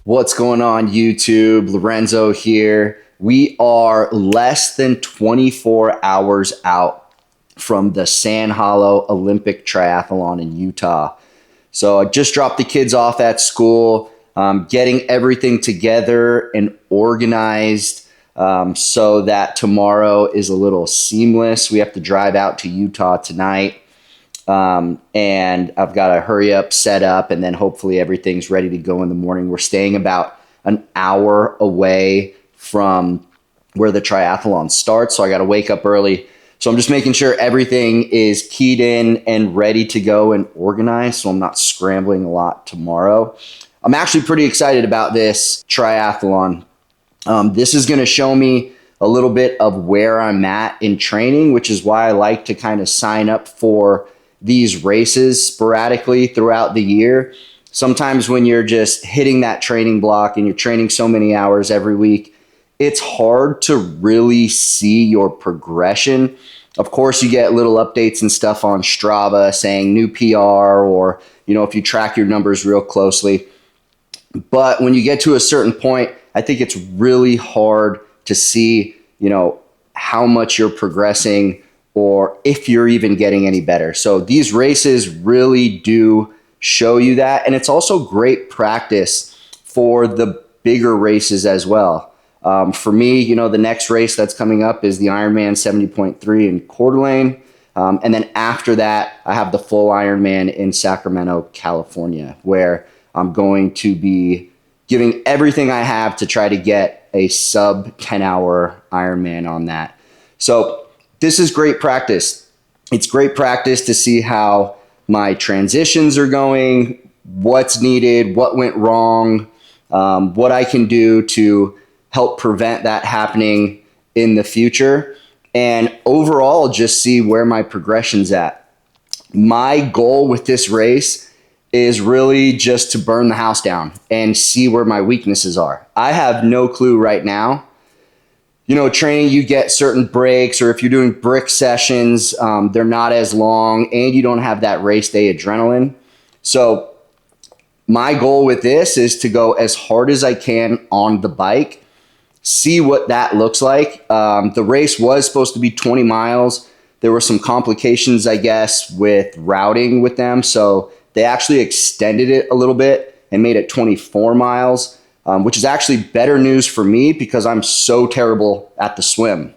What's going on, YouTube? Lorenzo here. We are less than 24 hours out from the Sand Hollow Olympic Triathlon in Utah. So I just dropped the kids off at school, getting everything together and organized so that tomorrow is a little seamless. We have to drive out to Utah tonight. And I've got to hurry up, set up, and then hopefully everything's ready to go in the morning. We're staying about an hour away from where the triathlon starts, so I got to wake up early. So I'm just making sure everything is keyed in and ready to go and organized, so I'm not scrambling a lot tomorrow. I'm actually pretty excited about this triathlon. This is going to show me a little bit of where I'm at in training, which is why I like to kind of sign up for these races sporadically throughout the year. Sometimes when you're just hitting that training block and you're training so many hours every week, it's hard to really see your progression. Of course, you get little updates and stuff on Strava saying new PR, or, if you track your numbers real closely. But when you get to a certain point, I think it's really hard to see, how much you're progressing or if you're even getting any better. So these races really do show you that. And it's also great practice for the bigger races as well. For me, the next race that's coming up is the Ironman 70.3 in Coeur d'Alene. And then after that, I have the full Ironman in Sacramento, California, where I'm going to be giving everything I have to try to get a sub 10-hour Ironman on that. So this is great practice. It's great practice to see how my transitions are going, what's needed, what went wrong, what I can do to help prevent that happening in the future, and overall just see where my progression's at. My goal with this race is really just to burn the house down and see where my weaknesses are. I have no clue right now. Training, you get certain breaks, or if you're doing brick sessions, they're not as long and you don't have that race day adrenaline. So my goal with this is to go as hard as I can on the bike, see what that looks like. The race was supposed to be 20 miles. There were some complications, I guess, with routing with them. So they actually extended it a little bit and made it 24 miles. Which is actually better news for me because I'm so terrible at the swim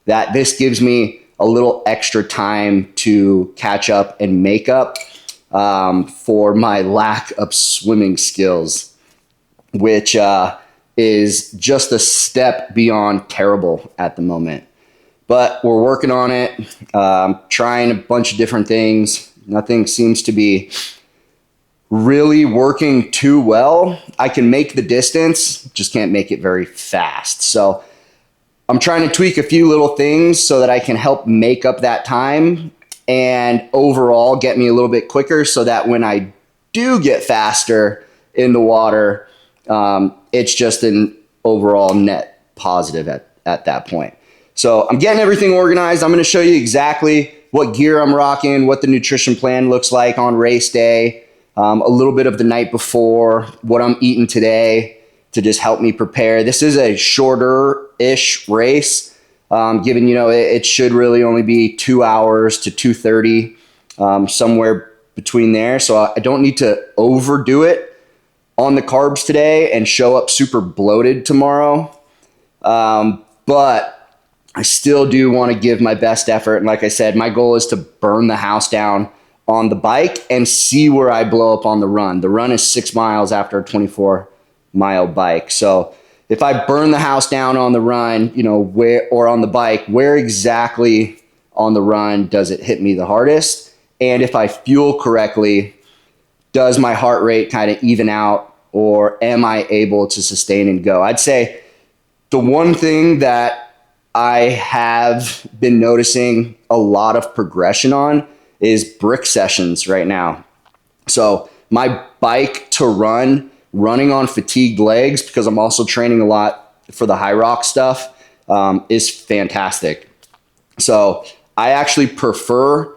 that this gives me a little extra time to catch up and make up for my lack of swimming skills, which is just a step beyond terrible at the moment. But we're working on it, trying a bunch of different things. Nothing seems to be really working too well. I can make the distance, just can't make it very fast. So I'm trying to tweak a few little things so that I can help make up that time and overall get me a little bit quicker so that when I do get faster in the water, it's just an overall net positive at that point. So I'm getting everything organized. I'm going to show you exactly what gear I'm rocking, what the nutrition plan looks like on race day. A little bit of the night before, what I'm eating today to just help me prepare. This is a shorter-ish race, given, it should really only be 2 hours to 2:30, somewhere between there. So I don't need to overdo it on the carbs today and show up super bloated tomorrow. But I still do want to give my best effort. And like I said, my goal is to burn the house down on the bike and see where I blow up on the run. The run is 6 miles after a 24-mile bike. So if I burn the house down on the run, or on the bike, where exactly on the run does it hit me the hardest? And if I fuel correctly, does my heart rate kind of even out, or am I able to sustain and go? I'd say the one thing that I have been noticing a lot of progression on is brick sessions right now. So my bike to running on fatigued legs, because I'm also training a lot for the Hyrox stuff, is fantastic. So I actually prefer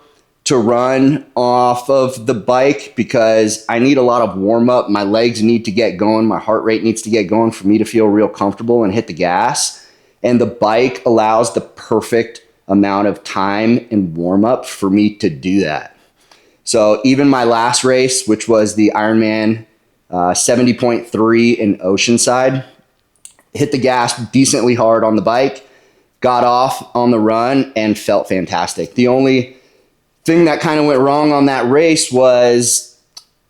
to run off of the bike because I need a lot of warm up. My legs need to get going. My heart rate needs to get going for me to feel real comfortable and hit the gas. And the bike allows the perfect amount of time and warm up for me to do that. So even my last race, which was the Ironman 70.3 in Oceanside, hit the gas decently hard on the bike, got off on the run, and felt fantastic. The only thing that kind of went wrong on that race was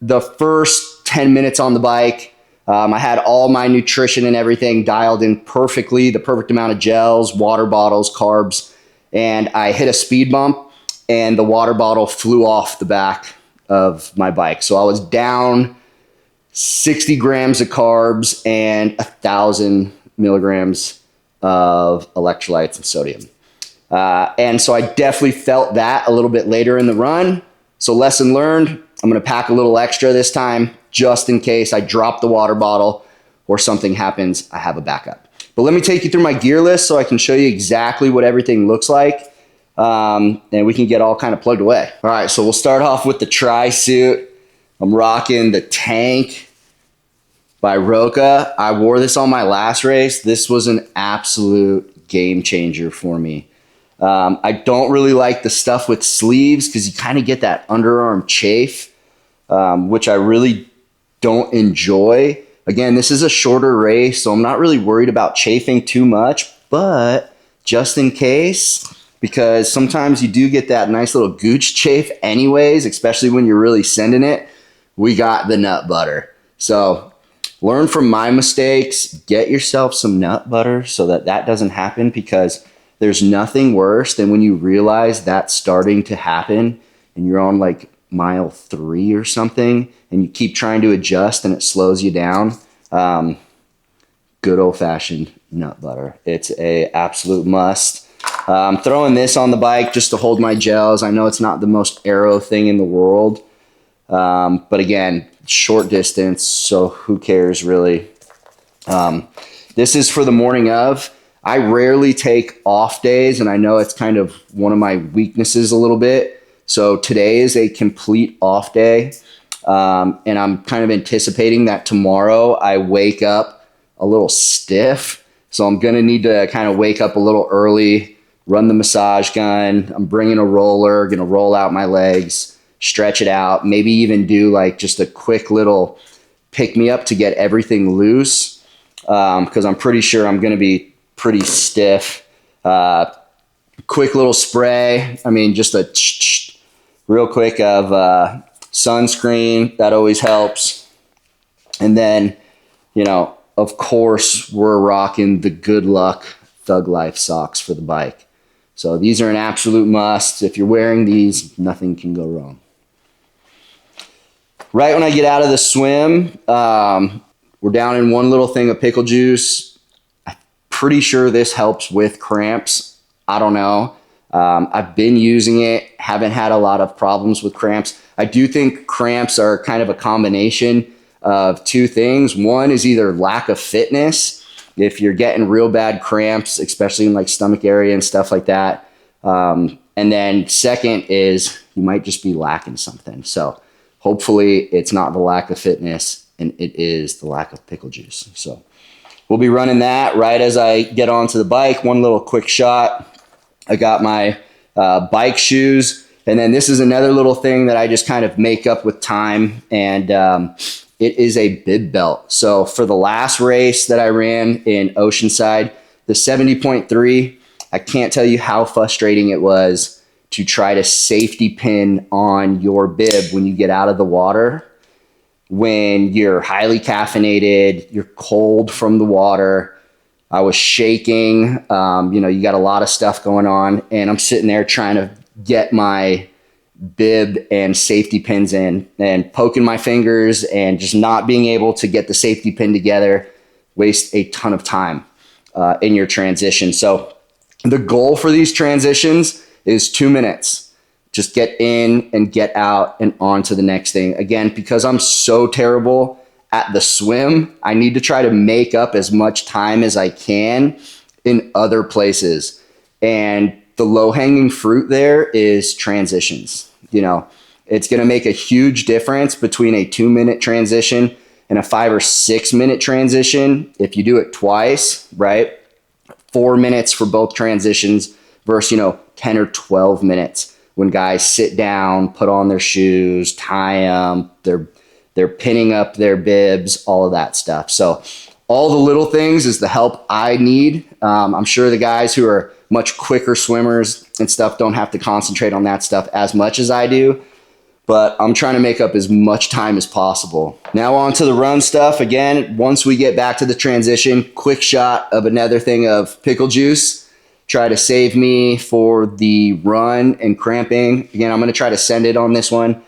the first 10 minutes on the bike. I had all my nutrition and everything dialed in perfectly, the perfect amount of gels, water bottles, carbs, and I hit a speed bump and the water bottle flew off the back of my bike. So I was down 60 grams of carbs and 1,000 milligrams of electrolytes and sodium. And so I definitely felt that a little bit later in the run. So lesson learned, I'm going to pack a little extra this time just in case I drop the water bottle or something happens, I have a backup. But let me take you through my gear list so I can show you exactly what everything looks like. And we can get all kind of plugged away. All right, so we'll start off with the tri-suit. I'm rocking the Tank by Roka. I wore this on my last race. This was an absolute game changer for me. I don't really like the stuff with sleeves because you kind of get that underarm chafe, which I really don't enjoy. Again, this is a shorter race, so I'm not really worried about chafing too much, but just in case, because sometimes you do get that nice little gooch chafe anyways, especially when you're really sending it, we got the nut butter. So learn from my mistakes, get yourself some nut butter so that that doesn't happen, because there's nothing worse than when you realize that's starting to happen and you're on like mile 3 or something and you keep trying to adjust and it slows you down. Good old-fashioned nut butter. It's a absolute must. I'm throwing this on the bike just to hold my gels. I know it's not the most aero thing in the world, but again, short distance, so who cares really. This is for the morning of. I rarely take off days, and I know it's kind of one of my weaknesses a little bit. So today is a complete off day, and I'm kind of anticipating that tomorrow I wake up a little stiff. So I'm going to need to kind of wake up a little early, run the massage gun. I'm bringing a roller, going to roll out my legs, stretch it out, maybe even do like just a quick little pick me up to get everything loose, because I'm pretty sure I'm going to be pretty stiff. Quick little spray. I mean, just a real quick of sunscreen. That always helps. And then, you know, of course, we're rocking the Good Luck Thug Life socks for the bike. So these are an absolute must. If you're wearing these, nothing can go wrong. Right when I get out of the swim, we're down in one little thing of pickle juice. Pretty sure this helps with cramps. I don't know. I've been using it, haven't had a lot of problems with cramps. I do think cramps are kind of a combination of two things. One is either lack of fitness, if you're getting real bad cramps, especially in like stomach area and stuff like that. And then second is you might just be lacking something. So hopefully it's not the lack of fitness and it is the lack of pickle juice. So we'll be running that right as I get onto the bike. One little quick shot. I got my bike shoes. And then this is another little thing that I just kind of make up with time. And it is a bib belt. So for the last race that I ran in Oceanside, the 70.3, I can't tell you how frustrating it was to try to safety pin on your bib when you get out of the water. When you're highly caffeinated, you're cold from the water. I was shaking. You got a lot of stuff going on, and I'm sitting there trying to get my bib and safety pins in and poking my fingers and just not being able to get the safety pin together. Waste a ton of time in your transition. So the goal for these transitions is 2 minutes. Just get in and get out and on to the next thing. Again, because I'm so terrible at the swim, I need to try to make up as much time as I can in other places. And the low-hanging fruit there is transitions. You know, it's going to make a huge difference between a 2-minute transition and a 5 or 6 minute transition if you do it twice, right? 4 minutes for both transitions versus, 10 or 12 minutes when guys sit down, put on their shoes, tie them, they're pinning up their bibs, all of that stuff. So all the little things is the help I need. I'm sure the guys who are much quicker swimmers and stuff don't have to concentrate on that stuff as much as I do, but I'm trying to make up as much time as possible. Now on to the run stuff. Again, once we get back to the transition, quick shot of another thing of pickle juice. Try to save me for the run and cramping. Again, I'm going to try to send it on this one.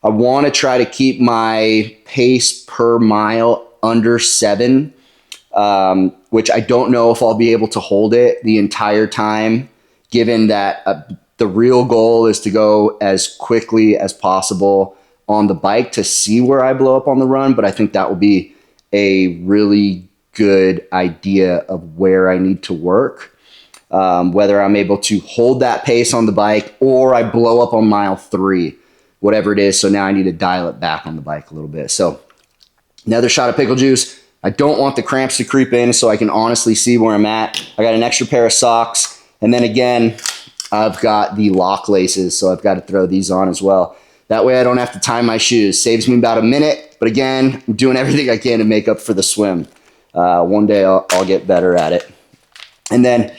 I want to try to keep my pace per mile under 7, which I don't know if I'll be able to hold it the entire time, given that the real goal is to go as quickly as possible on the bike to see where I blow up on the run. But I think that will be a really good idea of where I need to work, whether I'm able to hold that pace on the bike or I blow up on mile 3. Whatever it is. So now I need to dial it back on the bike a little bit. So another shot of pickle juice. I don't want the cramps to creep in so I can honestly see where I'm at. I got an extra pair of socks. And then again, I've got the lock laces. So I've got to throw these on as well. That way I don't have to tie my shoes. Saves me about a minute. But again, I'm doing everything I can to make up for the swim. One day I'll get better at it. And then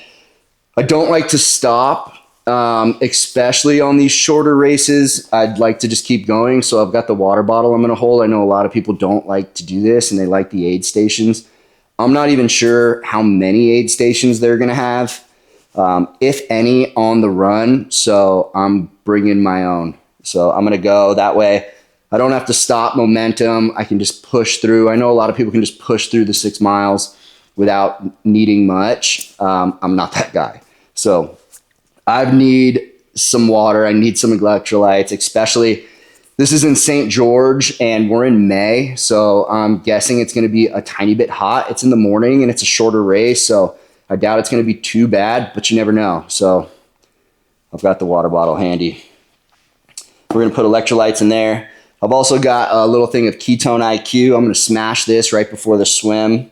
I don't like to stop. Especially on these shorter races, I'd like to just keep going. So I've got the water bottle I'm going to hold. I know a lot of people don't like to do this and they like the aid stations. I'm not even sure how many aid stations they're going to have, if any, on the run. So I'm bringing my own. So I'm going to go that way. I don't have to stop momentum. I can just push through. I know a lot of people can just push through the 6 miles without needing much. I'm not that guy. So I need some water. I need some electrolytes, especially this is in St. George and we're in May. So I'm guessing it's going to be a tiny bit hot. It's in the morning and it's a shorter race. So I doubt it's going to be too bad, but you never know. So I've got the water bottle handy. We're going to put electrolytes in there. I've also got a little thing of ketone IQ. I'm going to smash this right before the swim.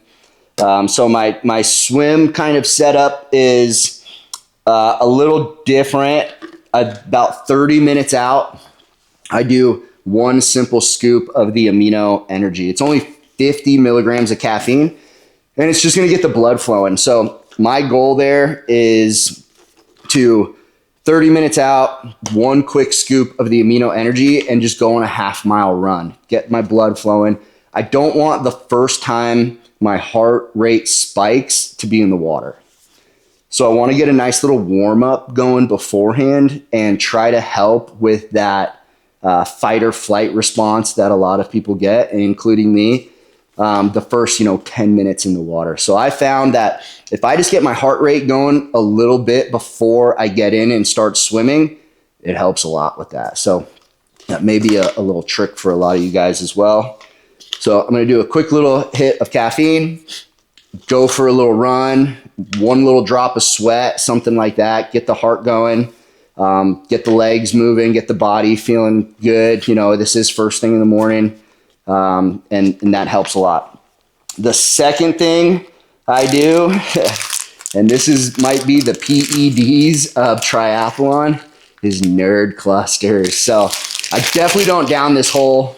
So my swim kind of setup is a little different. About 30 minutes out, I do one simple scoop of the amino energy. It's only 50 milligrams of caffeine, and it's just going to get the blood flowing. So my goal there is to 30 minutes out, one quick scoop of the amino energy, and just go on a half-mile run. Get my blood flowing. I don't want the first time my heart rate spikes to be in the water. So I want to get a nice little warm up going beforehand and try to help with that fight or flight response that a lot of people get, including me, the first, 10 minutes in the water. So I found that if I just get my heart rate going a little bit before I get in and start swimming, it helps a lot with that. So that may be a little trick for a lot of you guys as well. So I'm going to do a quick little hit of caffeine, go for a little run, one little drop of sweat, something like that, get the heart going, get the legs moving, get the body feeling good. This is first thing in the morning, and that helps a lot. The second thing I do, and might be the PEDs of triathlon, is nerd clusters. So I definitely don't down this whole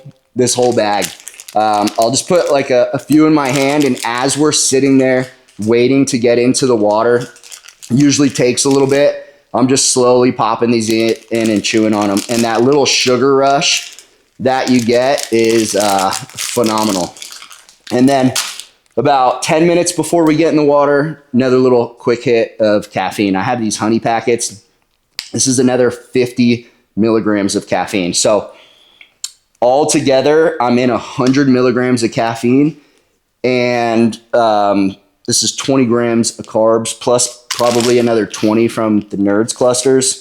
bag. I'll just put like a few in my hand, and as we're sitting there waiting to get into the water, usually takes a little bit, I'm just slowly popping these in and chewing on them. And that little sugar rush that you get is phenomenal. And then about 10 minutes before we get in the water, another little quick hit of caffeine. I have these honey packets. This is another 50 milligrams of caffeine. So altogether, I'm in 100 milligrams of caffeine, and this is 20 grams of carbs plus probably another 20 from the Nerds clusters.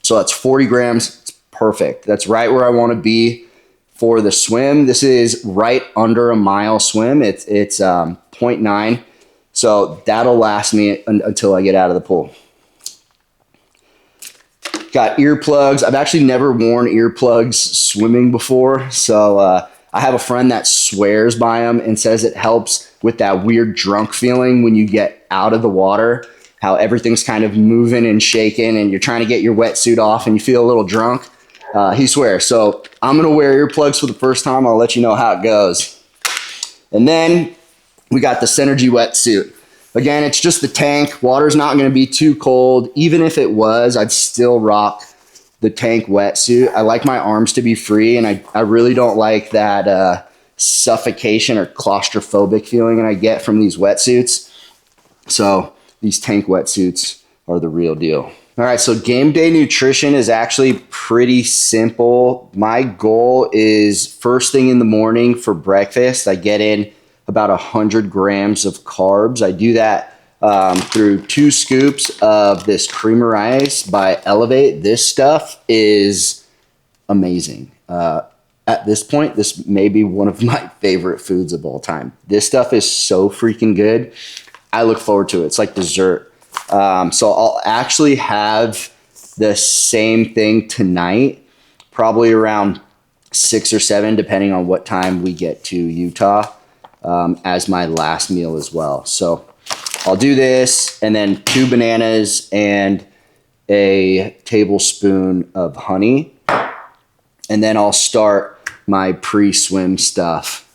So that's 40 grams. It's perfect. That's right where I want to be for the swim. This is right under a mile swim. It's 0.9. So that'll last me until I get out of the pool. Got earplugs. I've actually never worn earplugs swimming before. So I have a friend that swears by them and says it helps with that weird drunk feeling when you get out of the water, how everything's kind of moving and shaking and you're trying to get your wetsuit off and you feel a little drunk. He swears. So I'm going to wear earplugs for the first time. I'll let you know how it goes. And then we got the Synergy wetsuit. Again, it's just the tank. Water's not going to be too cold. Even if it was, I'd still rock the tank wetsuit. I like my arms to be free, and I really don't like that suffocation or claustrophobic feeling that I get from these wetsuits. So these tank wetsuits are the real deal. All right, so game day nutrition is actually pretty simple. My goal is first thing in the morning for breakfast, I get in about 100 grams of carbs. I do that through 2 scoops of this creamer ice by Elevate. This stuff is amazing. At this point, this may be one of my favorite foods of all time. This stuff is so freaking good. I look forward to it. It's like dessert. So I'll actually have the same thing tonight, probably around 6 or 7, depending on what time we get to Utah. As my last meal as well. So I'll do this and then 2 bananas and a tablespoon of honey. And then I'll start my pre-swim stuff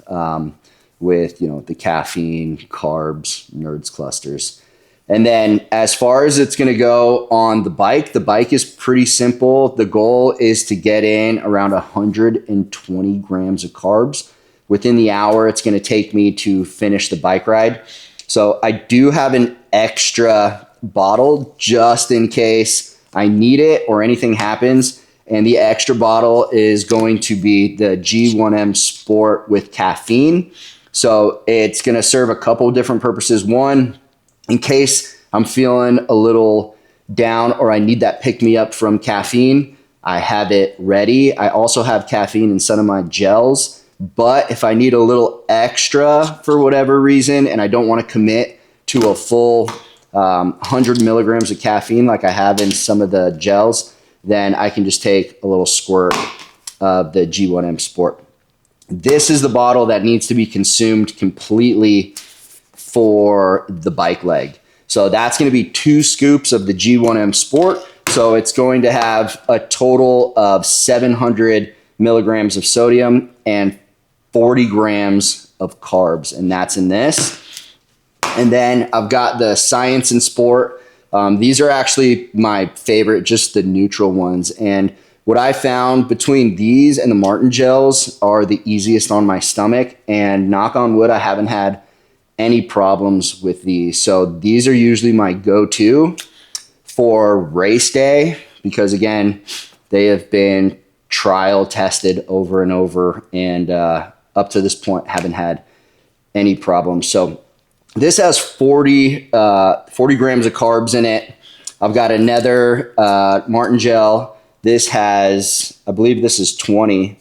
with, the caffeine, carbs, nerds clusters. And then as far as it's going to go on the bike is pretty simple. The goal is to get in around 120 grams of carbs. Within the hour, it's going to take me to finish the bike ride. So I do have an extra bottle just in case I need it or anything happens. And the extra bottle is going to be the G1M Sport with caffeine. So it's going to serve a couple of different purposes. One, in case I'm feeling a little down or I need that pick me up from caffeine, I have it ready. I also have caffeine in some of my gels. But if I need a little extra for whatever reason and I don't want to commit to a full 100 milligrams of caffeine like I have in some of the gels, then I can just take a little squirt of the G1M Sport. This is the bottle that needs to be consumed completely for the bike leg. So that's going to be 2 scoops of the G1M Sport. So it's going to have a total of 700 milligrams of sodium and 40 grams of carbs, and that's in this. And then I've got the Science and Sport. These are actually my favorite, just the neutral ones. And what I found between these and the Martin gels are the easiest on my stomach, and knock on wood, I haven't had any problems with these. So these are usually my go-to for race day because, again, they have been trial tested over and over, and up to this point haven't had any problems. So this has 40 grams of carbs in it. I've got another Martin gel. This has, I believe this is 20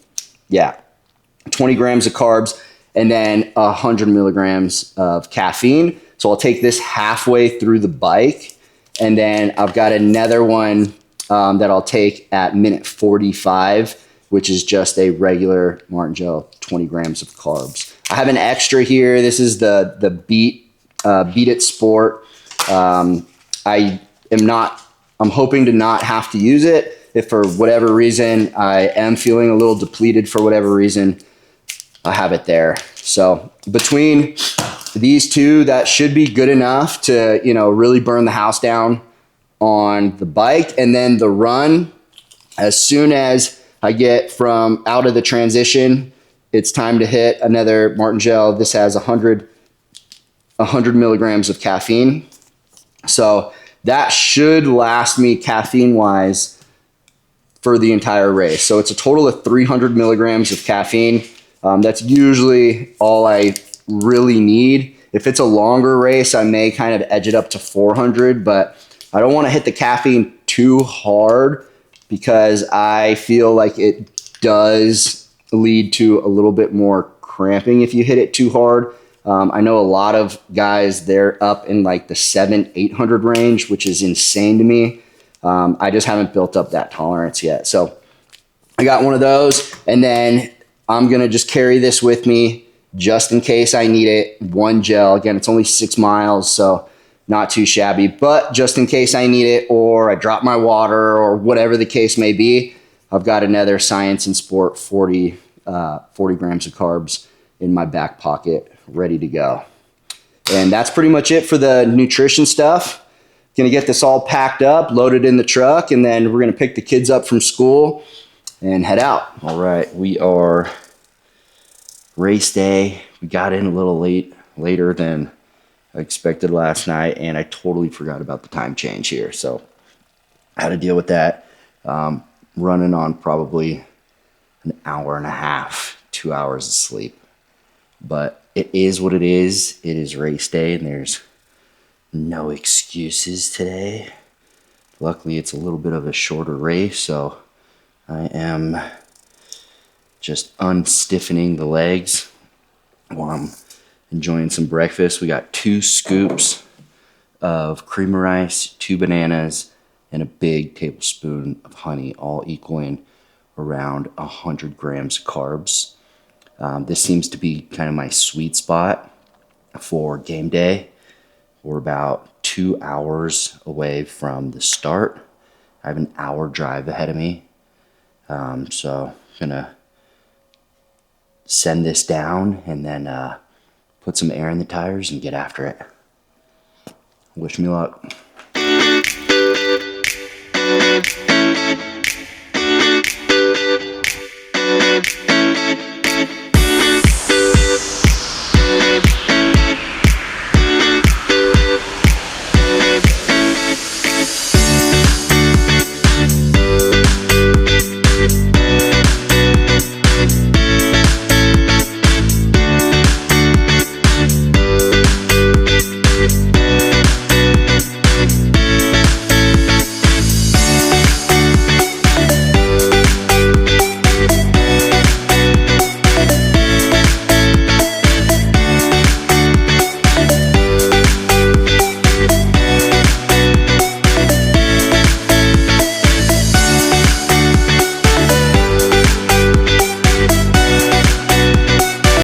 grams of carbs, and then 100 milligrams of caffeine. So I'll take this halfway through the bike, and then I've got another one that I'll take at minute 45, which is just a regular Martin gel, 20 grams of carbs. I have an extra here. This is the Beat It Sport. I'm hoping to not have to use it. If for whatever reason I am feeling a little depleted for whatever reason, I have it there. So between these 2, that should be good enough to, really burn the house down on the bike. And then the run, as soon as I get from out of the transition, it's time to hit another Martin gel. This has 100 milligrams of caffeine. So that should last me caffeine wise for the entire race. So it's a total of 300 milligrams of caffeine. That's usually all I really need. If it's a longer race, I may kind of edge it up to 400, but I don't want to hit the caffeine too hard because I feel like it does lead to a little bit more cramping if you hit it too hard. I know a lot of guys, they're up in like the 700-800 range, which is insane to me. I just haven't built up that tolerance yet. So I got one of those, and then I'm going to just carry this with me just in case I need it. One gel. Again, it's only 6 miles, so not too shabby, but just in case I need it, or I drop my water, or whatever the case may be, I've got another Science and Sport 40 grams of carbs in my back pocket, ready to go. And that's pretty much it for the nutrition stuff. Gonna get this all packed up, loaded in the truck, and then we're gonna pick the kids up from school and head out. All right, we are race day. We got in a little later than I expected last night, and I totally forgot about the time change here. So I had to deal with that. Running on probably an hour and a half, 2 hours of sleep. But it is what it is. It is race day, and there's no excuses today. Luckily, it's a little bit of a shorter race, so I am just unstiffening the legs while I'm enjoying some breakfast. We got 2 scoops of cream of rice, 2 bananas, and a big tablespoon of honey, all equaling around 100 grams of carbs. This seems to be kind of my sweet spot for game day. We're about 2 hours away from the start. I have an hour drive ahead of me. So I'm gonna send this down and then put some air in the tires and get after it. Wish me luck.